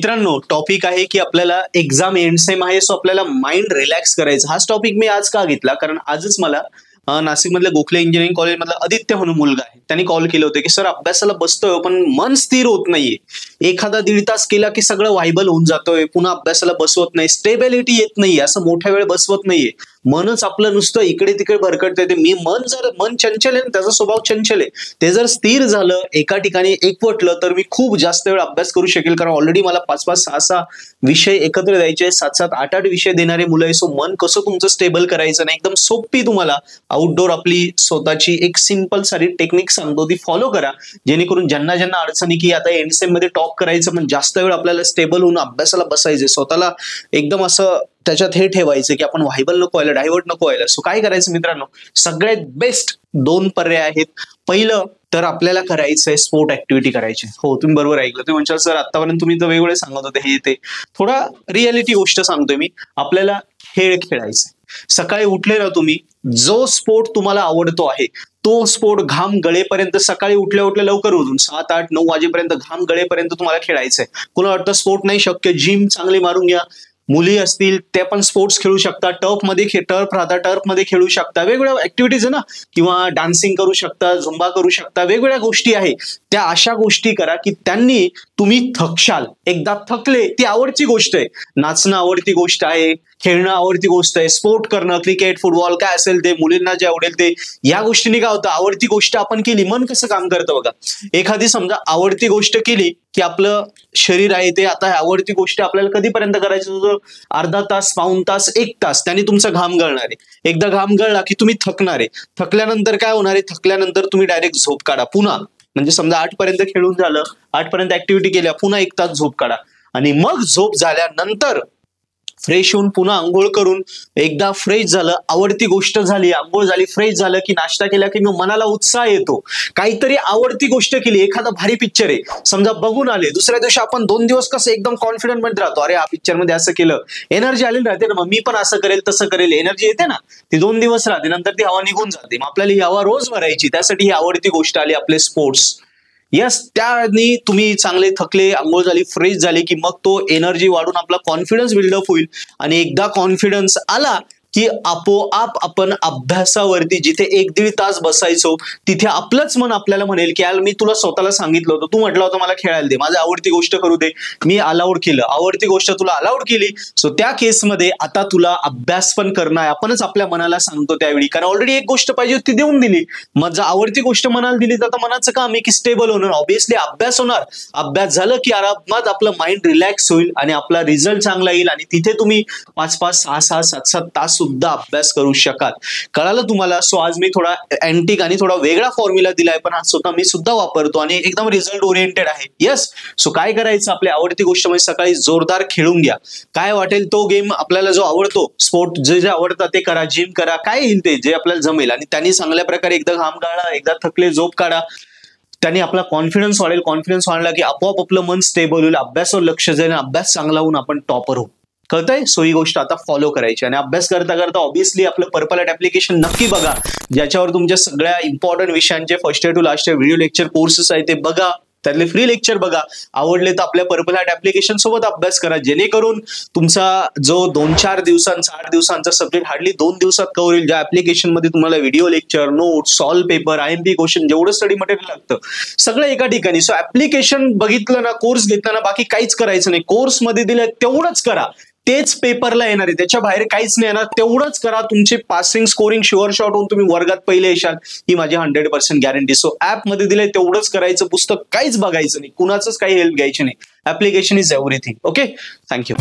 मित्रांनो टॉपिक आहे की आपल्याला एक्झाम एंड सेम आहे, सो आपल्याला माइंड रिलॅक्स करायचं. हाच टॉपिक मी आज का घेतला, कारण आजच मला नाशिक मधल्या गोखले इंजिनिअरिंग कॉलेज मधला आदित्य म्हणून मुलगा आहे, त्यांनी कॉल केले होते की सर अभ्यासाला बसतोय पण मन स्थिर होत नाहीये. एखादा 1.5 तास केला की सगळं व्हायबल होऊन जातोय, पुन्हा अभ्यासाला बसवत नाही, स्टेबिलिटी येत नाहीये, असं मोठ्या वेळ बसवत नाहीये, मनच आपलं नुसतं इकडे तिकडे भरकटतंय. ते मी मन चंचल आहे, त्याचा स्वभाव चंचल आहे, ते जर स्थिर झालं एका ठिकाणी एकवटलं तर मी खूप जास्त वेळ अभ्यास करू शकेल. कारण ऑलरेडी मला 5-5, 6-6 विषय एकत्र द्यायचे, 7-7, 8-8 विषय देणारे मुलं आहे. सो मन कसं तुमचं स्टेबल करायचं नाही, एकदम सोपी तुम्हाला आउटडोर आपली स्वतःची एक सिंपल सारी टेक्निक सांगतो, ती फॉलो करा, जेणेकरून ज्यांना ज्यांना अडचणी की आता एंडसेम मध्ये टॉप करायचं पण जास्त वेळ आपल्याला स्टेबल होऊन अभ्यासाला बसायचे, स्वतःला एकदम असं त्याच्यात हे ठेवायचं की आपण व्हायबल नको व्हायला, डायव्हर्ट नको व्हायला. सो काय करायचं मित्रांनो, सगळ्यात बेस्ट 2 पर्याय आहेत. पहिलं तर आपल्याला करायचंय स्पोर्ट ऍक्टिव्हिटी करायची. हो, तुम्ही बरोबर ऐकलं. तुम्ही म्हणशाल सर आतापर्यंत तुम्ही तर वेगवेगळे सांगत होते हे ते, थोडा रियालिटी गोष्ट सांगतोय मी. आपल्याला खेळ खेळायचे. सकाळी उठले ना तुम्ही, जो स्पोर्ट तुम्हाला आवडतो आहे तो स्पोर्ट घाम गळेपर्यंत, सकाळी उठल्या उठल्या लवकर उठून 7, 8, 9 वाजेपर्यंत घाम गळेपर्यंत तुम्हाला खेळायचंय. कुणाला वाटतं स्पोर्ट नाही शक्य, जिम चांगली मारून घ्या. मुली असतील त्या पण स्पोर्ट्स खेळू शकता, टर्फ राहता टर्फ मध्ये खेळू शकता, वेगवेगळ्या ऍक्टिव्हिटीज आहे ना, किंवा डान्सिंग करू शकता, झुंबा करू शकता, वेगवेगळ्या गोष्टी आहे त्या. अशा गोष्टी करा की त्यांनी तुम्ही थकशाल. एकदा थकले ती आवडती गोष्ट आहे, नाचणं आवडती गोष्ट आहे, खेळणं आवडती गोष्ट आहे, स्पोर्ट करणं, क्रिकेट, फुटबॉल काय असेल ते, मुलींना जे आवडेल ते. या गोष्टीने काय होतं, आवडती गोष्ट आपण केली मन कसं काम करतं बघा. एखादी समजा आवडती गोष्ट केली की आपलं शरीर आहे ते आता आवडती गोष्ट आपल्याला कधीपर्यंत करायचं, अर्धा तास, पाऊण तास, 1 तास, त्याने तुमचा घाम गळणार आहे. एकदा घाम गळला की तुम्ही थकणार आहे. थकल्यानंतर काय होणार आहे, थकल्यानंतर तुम्ही डायरेक्ट झोप काढा पुन्हा. म्हणजे समजा 8 पर्यंत खेळून झालं, 8 पर्यंत ऍक्टिव्हिटी केल्या, पुन्हा 1 तास झोप काढा. आणि मग झोप झाल्यानंतर फ्रेश होऊन पुन्हा आंघोळ करून, एकदा फ्रेश झालं, आवडती गोष्ट झाली, आंघोळ झाली, फ्रेश झालं की नाश्ता केला की मग मनाला उत्साह येतो. काहीतरी आवडती गोष्ट केली, एखादा भारी पिक्चर आहे समजा बघून आले, दुसऱ्या दिवशी आपण 2 दिवस कसं एकदम कॉन्फिडंट मध्ये राहतो, अरे हा पिक्चर मध्ये असं केलं, एनर्जी आली राहते ना, मग मी पण असं करेल तसं करेल, एनर्जी येते ना, ती 2 दिवस राहते, नंतर ती हवा निघून जाते. मग आपल्याला ही हवा रोज भरायची, त्यासाठी ही आवडती गोष्ट आली आपले स्पोर्ट्स. यस, त्यानी तुम्ही चांगले थकले, आंघोळ झाली, फ्रेश झाली की मग तो एनर्जी वाढून आपला कॉन्फिडन्स बिल्डअप होईल. आणि एकदा कॉन्फिडन्स आला की आपोआप आपण अभ्यासावरती जिथे 1-1.5 तास बसायचो तिथे आपलंच मन आपल्याला म्हणेल की यार मी तुला स्वतःला सांगितलं होतं, तू म्हटलं होतं मला खेळायला दे, माझी आवडती गोष्ट करू दे, मी अलाउड केलं, आवडती गोष्ट तुला अलाउड केली. सो त्या केसमध्ये आता तुला अभ्यास पण करणं आहे, आपणच आपल्या मनाला सांगतो त्यावेळी, कारण ऑलरेडी एक गोष्ट पाहिजे ती देऊन दिली. मग जर आवडती गोष्ट मनाला दिली तर आता मनाचं काम आहे की स्टेबल होणार, ऑब्व्हियसली अभ्यास होणार. अभ्यास झालं की आरामात आपलं माइंड रिलॅक्स होईल आणि आपला रिझल्ट चांगला येईल आणि तिथे तुम्ही 5-5, 6-6, 7-7 तास सुद्धा अभ्यास करू शकाल. कळालं तुम्हाला? सो आज मी थोडा अँटिक आणि थोडा वेगळा फॉर्म्युला दिलाय, पण हा स्वतः मी सुद्धा वापरतो आणि एकदम रिझल्ट ओरिएंटेड आहे. येस, सो काय करायचं, आपली आवडती गोष्ट म्हणजे सकाळी जोरदार खेळून घ्या, काय वाटेल तो गेम आपल्याला जो आवडतो, स्पोर्ट जे जे आवडतात ते करा, जिम करा, काय येईल ते जे आपल्याला जमेल. आणि त्यांनी चांगल्या प्रकारे एकदा घाम गाळा, एकदा थकले झोप काढा, त्याने आपला कॉन्फिडन्स वाढेल. कॉन्फिडन्स वाढला की आपोआप आपलं मन स्टेबल होईल, अभ्यासावर लक्ष जाईल, अभ्यास चांगला होऊन आपण टॉपर होऊ. कळतंय? सो ही गोष्ट आता फॉलो करायची. आणि अभ्यास करता करता ऑब्व्हियसली आपलं पर्पल ॲट ऍप्लिकेशन नक्की बघा, ज्याच्यावर तुमच्या सगळ्या इम्पॉर्टंट विषयांचे first year to last year video lecture courses आहे ते बघा, त्यातले फ्री लेक्चर बघा. आवडले तर आपल्या पर्पल हार्ट ऍप्लिकेशन सोबत अभ्यास करा, जेणेकरून तुमचा जो 2-4 दिवसांचा 8 दिवसांचा सब्जेक्ट हार्डली 2 दिवसात कव्हर होईल. ज्या ऍप्लिकेशन मध्ये तुम्हाला video lecture, notes, solve paper, IMP question, जेवढं स्टडी मटेरियल लागतं सगळं एका ठिकाणी. सो ऍप्लिकेशन बघितलं ना, कोर्स घेतला ना, बाकी काहीच करायचं नाही. कोर्स मध्ये दिलं तेवढंच करा, तेच पेपरला येणार आहे, त्याच्या बाहेर काहीच नाही येणार, तेवढंच करा. तुमचे पासिंग स्कोरिंग शुअर शॉट होऊन तुम्ही वर्गात पहिले येशाल, ही माझी 100% गॅरंटी. सो ऍप मध्ये दिलंय तेवढंच करायचं, पुस्तक काहीच बघायचं नाही, कुणाचंच काही हेल्प घ्यायची नाही. Application is everything. Okay, thank you.